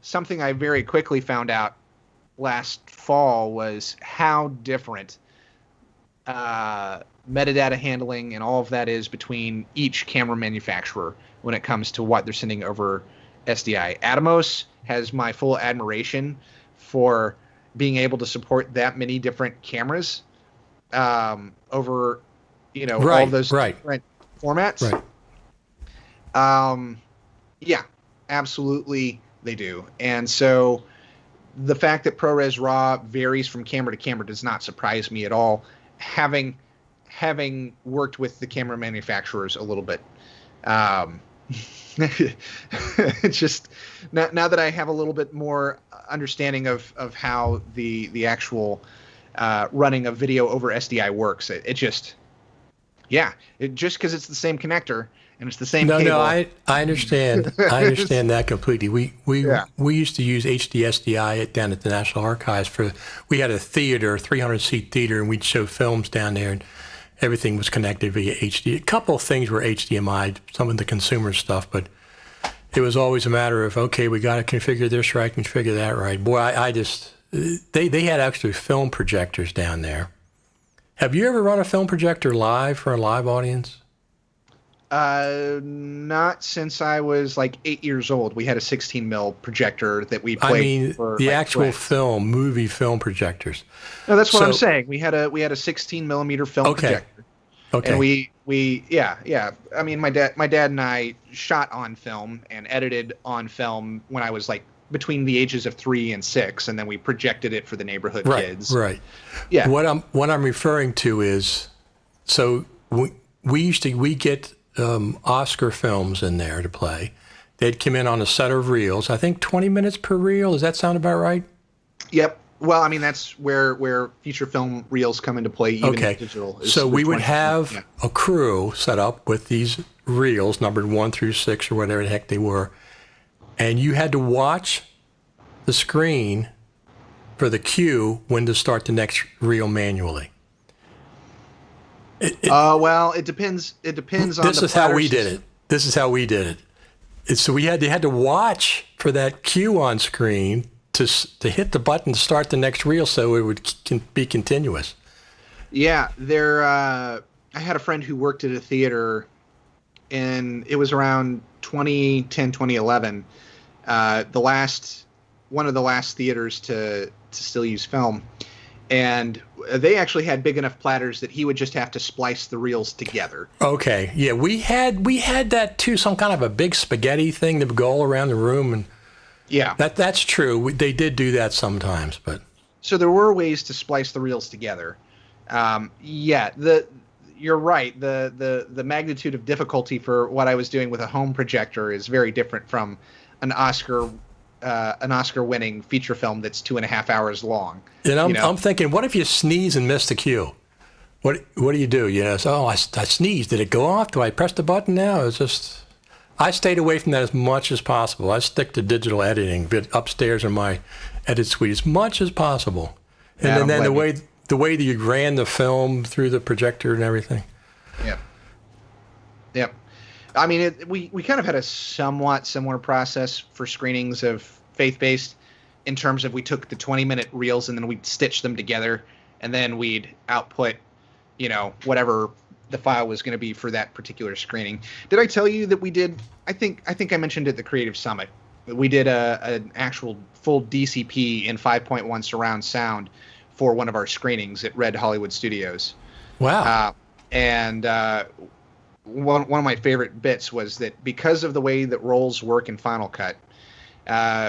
Something I very quickly found out last fall was how different metadata handling and all of that is between each camera manufacturer when it comes to what they're sending over SDI. Atomos has my full admiration for being able to support that many different cameras over, all of those different formats. Right. Yeah, absolutely they do. And so the fact that ProRes Raw varies from camera to camera does not surprise me at all, having worked with the camera manufacturers a little bit. It's just now that I have a little bit more understanding of how the actual running of video over SDI works, it just because it's the same connector and it's the same cable. No, I understand. I understand that completely. We used to use HD SDI down at the National Archives we had a theater, 300-seat theater, and we'd show films down there, and everything was connected via HD. A couple of things were HDMI, some of the consumer stuff, but it was always a matter of, okay, we got to configure this right, configure that right. Boy, they had actually film projectors down there. Have you ever run a film projector live for a live audience? Not since I was like 8 years old. We had a 16 mil projector that we played. The actual movie film projectors. No, that's what I'm saying. We had a 16 millimeter film projector. Okay. And we I mean, my dad and I shot on film and edited on film when I was like between the ages of 3 and 6, and then we projected it for the neighborhood kids. Right. Yeah. What I'm referring to is, so we get Oscar films in there to play. They'd come in on a set of reels. I think 20 minutes per reel. Does that sound about right? Yep. Well, I mean, that's where feature film reels come into play, even in digital. So we would have a crew set up with these reels, numbered 1 through 6 or whatever the heck they were, and you had to watch the screen for the cue when to start the next reel manually. Well, it depends. It depends on. This is how we did it. So they had to watch for that cue on screen to hit the button to start the next reel so it would be continuous. Yeah, I had a friend who worked at a theater, and it was around 2010, 2011. One of the last theaters to still use film. And they actually had big enough platters that he would just have to splice the reels together. Okay. Yeah, we had that too, some kind of a big spaghetti thing that would go all around the room, and yeah. That's true. They did do that sometimes, but so there were ways to splice the reels together. You're right. The magnitude of difficulty for what I was doing with a home projector is very different from an Oscar-winning feature film that's 2.5 hours long. And I'm thinking, what if you sneeze and miss the cue? What do you do? I sneezed. Did it go off? Do I press the button now? It's just, I stayed away from that as much as possible. I stick to digital editing upstairs in my edit suite as much as possible. And then the way that you ran the film through the projector and everything. Yeah. Yep. I mean, we kind of had a somewhat similar process for screenings of faith-based, in terms of we took the 20-minute reels and then we'd stitch them together, and then we'd output, whatever the file was going to be for that particular screening. Did I tell you that we did? I think I mentioned at the Creative Summit, we did an actual full DCP in 5.1 surround sound for one of our screenings at Red Hollywood Studios. Wow. One of my favorite bits was that because of the way that rolls work in Final Cut,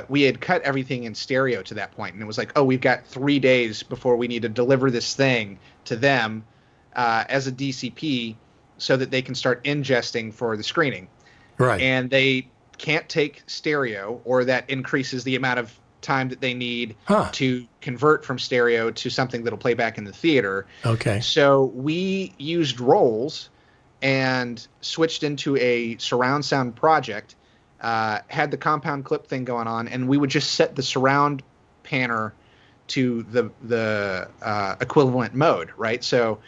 we had cut everything in stereo to that point, and it was like, we've got 3 days before we need to deliver this thing to them as a DCP so that they can start ingesting for the screening. Right. And they can't take stereo, or that increases the amount of time that they need to convert from stereo to something that'll play back in the theater. Okay. So we used rolls and switched into a surround sound project, had the compound clip thing going on, and we would just set the surround panner to the equivalent mode, right? So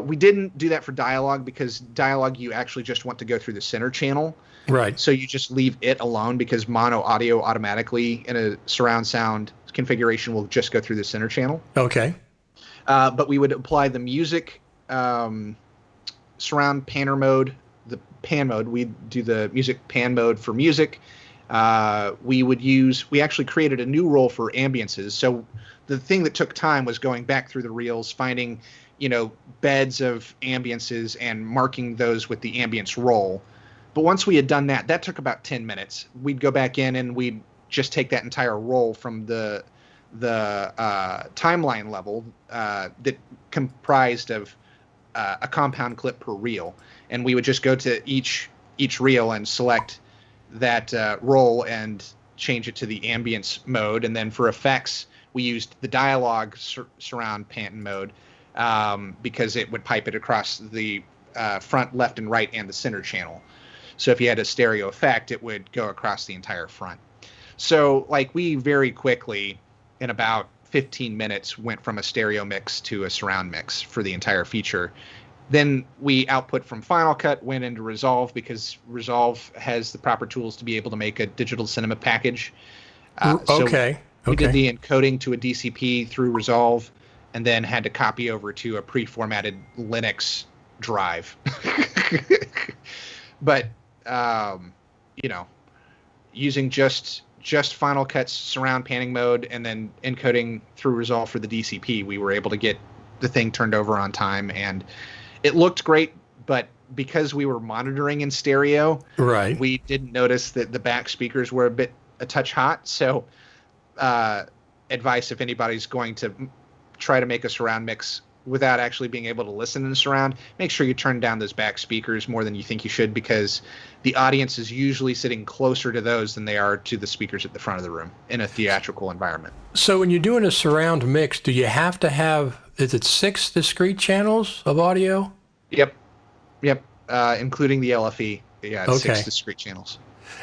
we didn't do that for dialogue, because dialogue you actually just want to go through the center channel. Right. So you just leave it alone, because mono audio automatically in a surround sound configuration will just go through the center channel. Okay. But we would apply the music surround panner mode, the pan mode. We'd do the music pan mode for music. We actually created a new roll for ambiances. So the thing that took time was going back through the reels, finding, beds of ambiances and marking those with the ambience roll. But once we had done that, that took about 10 minutes. We'd go back in and we'd just take that entire roll from the timeline level that comprised of a compound clip per reel, and we would just go to each reel and select that roll and change it to the ambience mode. And then for effects, we used the dialogue surround pan mode because it would pipe it across the front, left, and right, and the center channel. So if you had a stereo effect, it would go across the entire front. So we very quickly, in about 15 minutes, went from a stereo mix to a surround mix for the entire feature. Then we output from Final Cut, went into Resolve, because Resolve has the proper tools to be able to make a digital cinema package. Okay. We did the encoding to a DCP through Resolve, and then had to copy over to a pre-formatted Linux drive. But using just Final Cut's surround panning mode and then encoding through Resolve for the DCP, we were able to get the thing turned over on time, and it looked great. But because we were monitoring in stereo, right, we didn't notice that the back speakers were a touch hot. So advice, if anybody's going to try to make a surround mix without actually being able to listen in the surround, make sure you turn down those back speakers more than you think you should, because the audience is usually sitting closer to those than they are to the speakers at the front of the room in a theatrical environment. So when you're doing a surround mix, do you have to have, is it 6 discrete channels of audio? Yep. Including the LFE. Yeah, it's 6 discrete channels.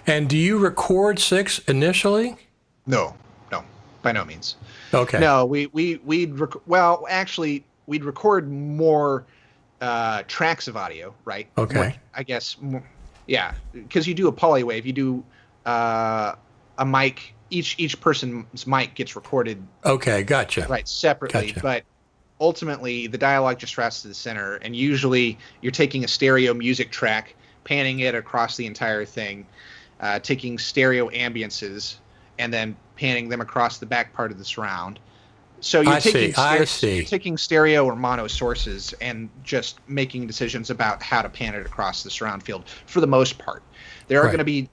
And do you record 6 initially? No, by no means. Okay. No, we'd record more tracks of audio, right? Okay. More, I guess, more, yeah, because you do a polywave, you do a mic each person's mic gets recorded. Okay, gotcha. Right, separately, Gotcha. but ultimately the dialogue just routes to the center, and usually you're taking a stereo music track, panning it across the entire thing, taking stereo ambiances, and then panning them across the back part of the surround. So you're taking stereo or mono sources and just making decisions about how to pan it across the surround field for the most part. There are going to be,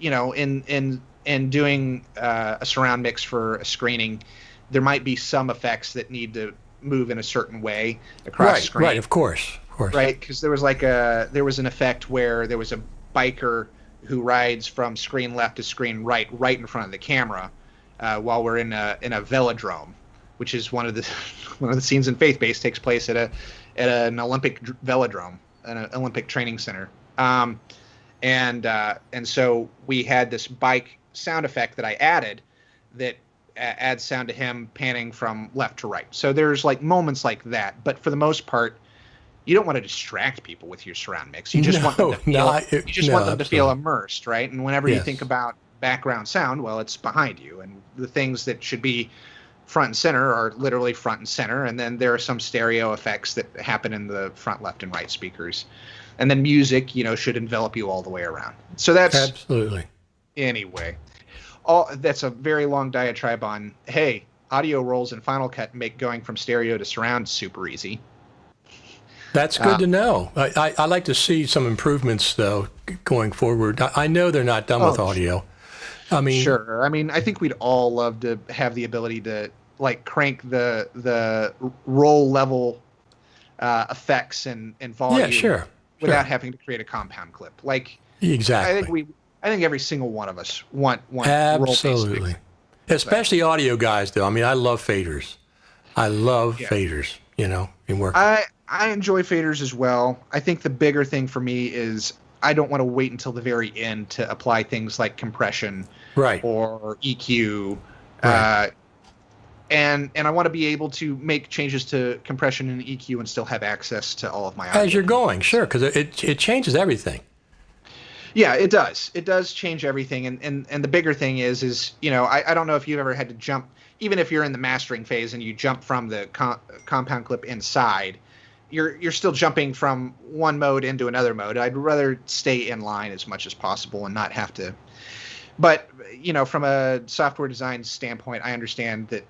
in doing a surround mix for a screening, there might be some effects that need to move in a certain way across the screen. Right, of course. Right, because there was an effect where there was a biker who rides from screen left to screen right in front of the camera, while we're in a velodrome, which is one of the scenes in Faith Base takes place at an Olympic velodrome, an Olympic training center, and so we had this bike sound effect that I added that adds sound to him panning from left to right. So there's like moments like that, but for the most part, you don't want to distract people with your surround mix. You just want them to feel immersed, right? And whenever you think about background sound, well, it's behind you, and the things that should be front and center are literally front and center, and then there are some stereo effects that happen in the front, left, and right speakers, and then music, should envelop you all the way around. So that's absolutely. Anyway, that's a very long diatribe on, hey, audio rolls in Final Cut make going from stereo to surround super easy. That's good to know. I like to see some improvements, though, going forward. I know they're not done with audio. I mean, sure. I mean, I think we'd all love to have the ability to like crank the roll level effects and volume without having to create a compound clip. Like exactly. I think every single one of us want absolutely, especially audio guys. Though I mean, I love faders. I love faders. In work. I enjoy faders as well. I think the bigger thing for me is I don't want to wait until the very end to apply things like compression, or EQ, and I want to be able to make changes to compression and EQ and still have access to all of my audio. As you're going, sure, because it changes everything. Yeah, it does. It does change everything, and the bigger thing is I don't know if you've ever had to jump, even if you're in the mastering phase and you jump from the compound clip inside. You're still jumping from one mode into another mode. I'd rather stay in line as much as possible and not have to. But, from a software design standpoint, I understand that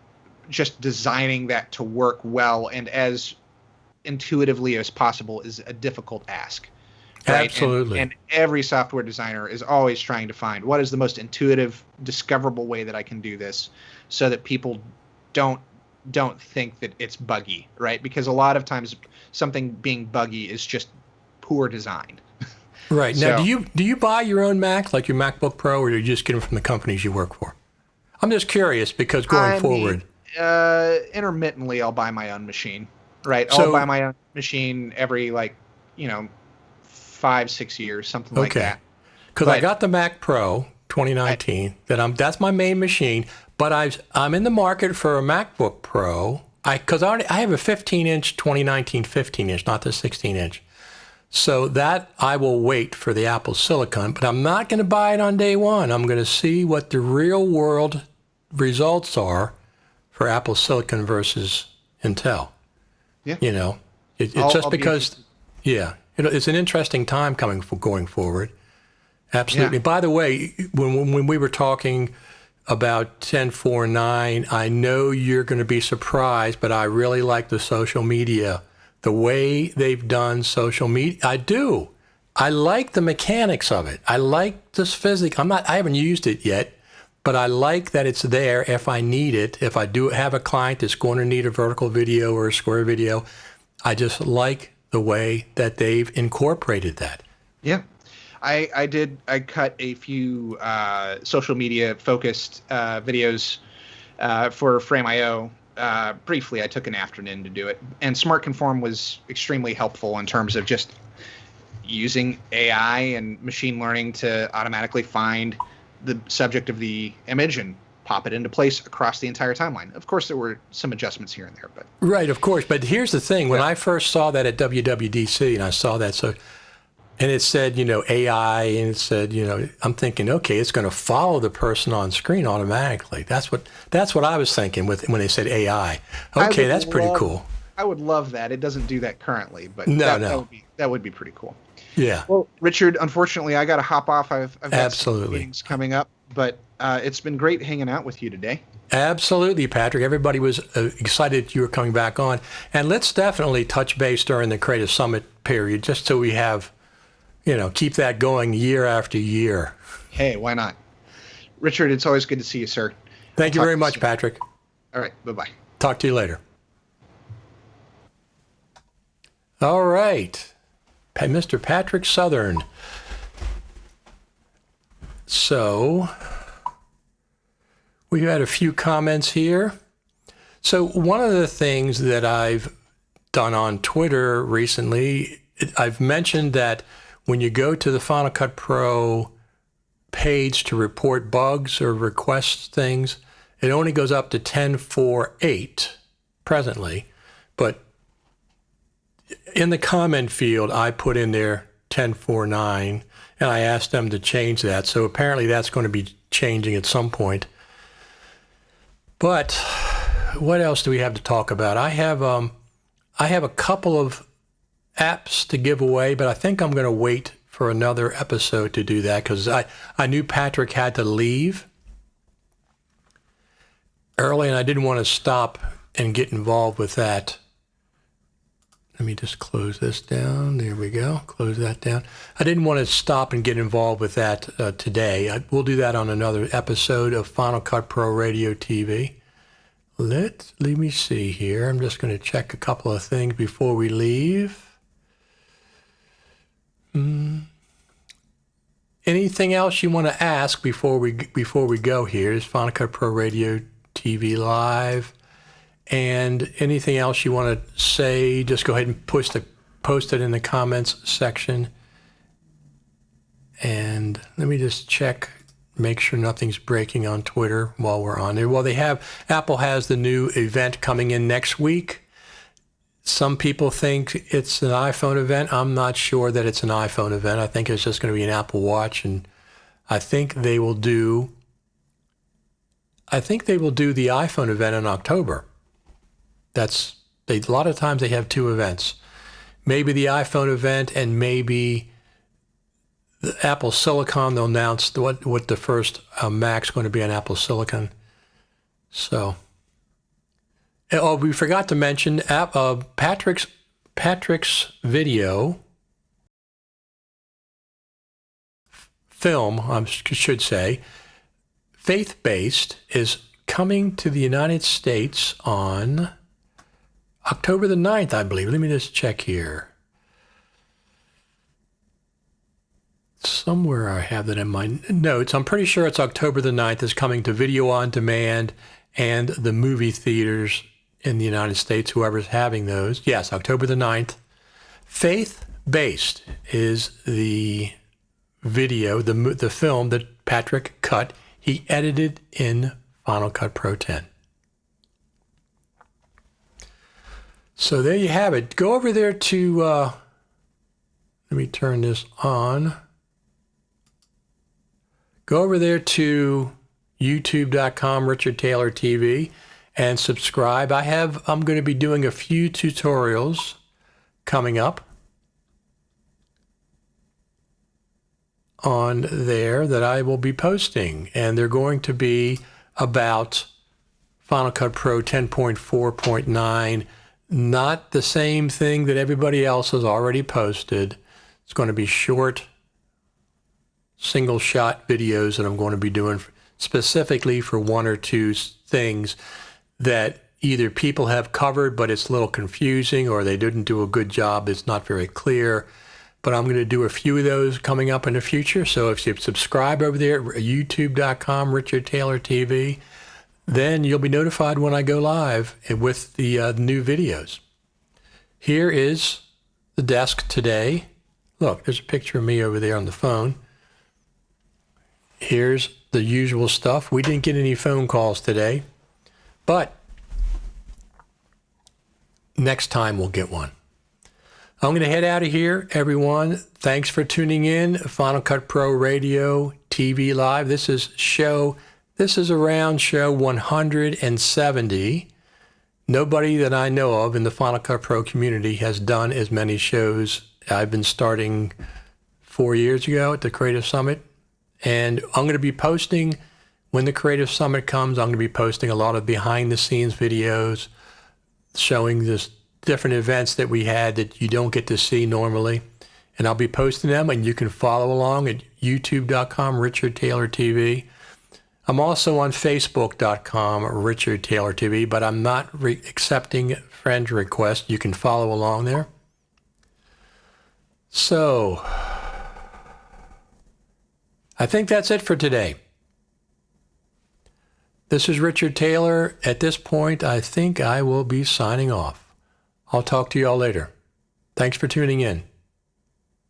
just designing that to work well and as intuitively as possible is a difficult ask. Right? Absolutely. And every software designer is always trying to find what is the most intuitive, discoverable way that I can do this so that people don't think that it's buggy, right? Because a lot of times something being buggy is just poor design. Right. Now, do you buy your own Mac, like your MacBook Pro, or do you just get them from the companies you work for? I'm just curious because going forward. Intermittently, I'll buy my own machine, right? I'll buy my own machine every 5-6 years, something like that. Because I got the Mac Pro 2019. That's my main machine. But I'm in the market for a MacBook Pro. Because I have a 15-inch 2019 15-inch, not the 16-inch. So that I will wait for the Apple Silicon, but I'm not going to buy it on day one. I'm going to see what the real world results are for Apple Silicon versus Intel. Yeah. It's just because, it's an interesting time going forward. Absolutely. Yeah. By the way, when we were talking about 10.4.9, I know you're going to be surprised, but I really like the social media, the way they've done social media. I do. I like the mechanics of it. I like this physics. I haven't used it yet, but I like that it's there if I need it. If I do have a client that's going to need a vertical video or a square video, I just like the way that they've incorporated that. Yeah. I cut a few social media focused videos for Frame.io. Briefly, I took an afternoon to do it. And Smart Conform was extremely helpful in terms of just using AI and machine learning to automatically find the subject of the image and pop it into place across the entire timeline. Of course, there were some adjustments here and there, but right, of course. But here's the thing: when I first saw that at WWDC, and I saw that, so And it said, AI, and it said, I'm thinking, okay, it's going to follow the person on screen automatically. That's what I was thinking when they said AI. Okay, that's pretty cool. I would love that. It doesn't do that currently, but no. That would be pretty cool. Yeah. Well, Richard, unfortunately, I got to hop off. I've got some meetings coming up, but it's been great hanging out with you today. Absolutely, Patrick. Everybody was excited you were coming back on. And let's definitely touch base during the Creative Summit period, just so we have, keep that going year after year. Hey, why not? Richard, it's always good to see you, sir. Thank you very much, Patrick. All right. Bye-bye. Talk to you later. All right. Mr. Patrick Southern. So we had a few comments here. So one of the things that I've done on Twitter recently, I've mentioned that when you go to the Final Cut Pro page to report bugs or request things, it only goes up to 10.4.8 presently. But in the comment field, I put in there 10.4.9, and I asked them to change that. So apparently that's going to be changing at some point. But what else do we have to talk about? I have a couple of apps to give away, but I think I'm going to wait for another episode to do that because I knew Patrick had to leave early, and I didn't want to stop and get involved with that. Let me just close this down. There we go. Close that down. I didn't want to stop and get involved with that today. We'll do that on another episode of Final Cut Pro Radio TV. Let me see here. I'm just going to check a couple of things before we leave. Anything else you want to ask before we go here? Is Final Cut Pro Radio TV live? And anything else you want to say, just go ahead and post it in the comments section. And let me just check, make sure nothing's breaking on Twitter while we're on there. Well, Apple has the new event coming in next week. Some people think it's an iPhone event. I'm not sure that it's an iPhone event. I think it's just going to be an Apple Watch, and I think they will do the iPhone event in October. A lot of times they have two events. Maybe the iPhone event and maybe the Apple Silicon. They'll announce what the first Mac's going to be on Apple Silicon. So, we forgot to mention Patrick's video film, I should say, faith-based, is coming to the United States on October the 9th, I believe. Let me just check here. Somewhere I have that in my notes. I'm pretty sure it's October the 9th. It's coming to video on demand and the movie theaters in the United States, whoever's having those. Yes, October the 9th. Faith-based is the video, the film that Patrick cut. He edited in Final Cut Pro 10. So there you have it. Go over there to, let me turn this on. Go over there to youtube.com, Richard Taylor TV, and subscribe. I'm going to be doing a few tutorials coming up on there that I will be posting, and they're going to be about Final Cut Pro 10.4.9. Not the same thing that everybody else has already posted. It's going to be short, single-shot videos that I'm going to be doing specifically for one or two things that either people have covered, but it's a little confusing, or they didn't do a good job. It's not very clear. But I'm going to do a few of those coming up in the future. So if you subscribe over there at youtube.com, Richard Taylor TV, then you'll be notified when I go live with the new videos. Here is the desk today. Look, there's a picture of me over there on the phone. Here's the usual stuff. We didn't get any phone calls today, but next time we'll get one. I'm going to head out of here, everyone. Thanks for tuning in. Final Cut Pro Radio TV Live. This is around show 170. Nobody that I know of in the Final Cut Pro community has done as many shows. I've been starting 4 years ago at the Creative Summit. And I'm going to be posting, when the Creative Summit comes, I'm going to be posting a lot of behind-the-scenes videos showing this different events that we had that you don't get to see normally. And I'll be posting them, and you can follow along at youtube.com, Richard Taylor TV. I'm also on facebook.com, Richard Taylor TV, but I'm not accepting friend requests. You can follow along there. So, I think that's it for today. This is Richard Taylor. At this point, I think I will be signing off. I'll talk to you all later. Thanks for tuning in.